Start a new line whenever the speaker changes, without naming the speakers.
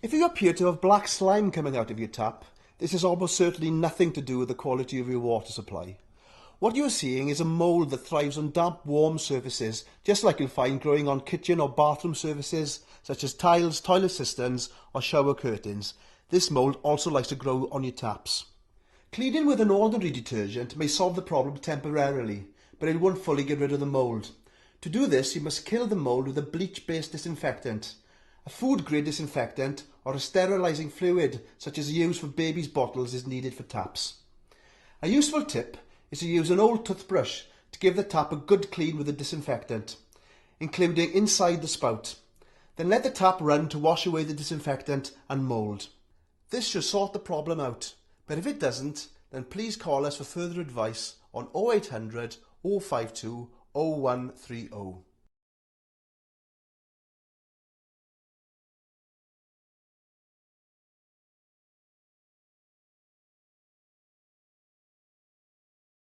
If you appear to have black slime coming out of your tap, this is almost certainly nothing to do with the quality of your water supply. What you are seeing is a mould that thrives on damp, warm surfaces, just like you'll find growing on kitchen or bathroom surfaces, such as tiles, toilet cisterns or shower curtains. This mould also likes to grow on your taps. Cleaning with an ordinary detergent may solve the problem temporarily, but it won't fully get rid of the mould. To do this, you must kill the mould with a bleach-based disinfectant. A food-grade disinfectant or a sterilising fluid, such as used for babies' bottles, is needed for taps. A useful tip is to use an old toothbrush to give the tap a good clean with the disinfectant, including inside the spout. Then let the tap run to wash away the disinfectant and mould. This should sort the problem out, but if it doesn't, then please call us for further advice on 0800 052 0130.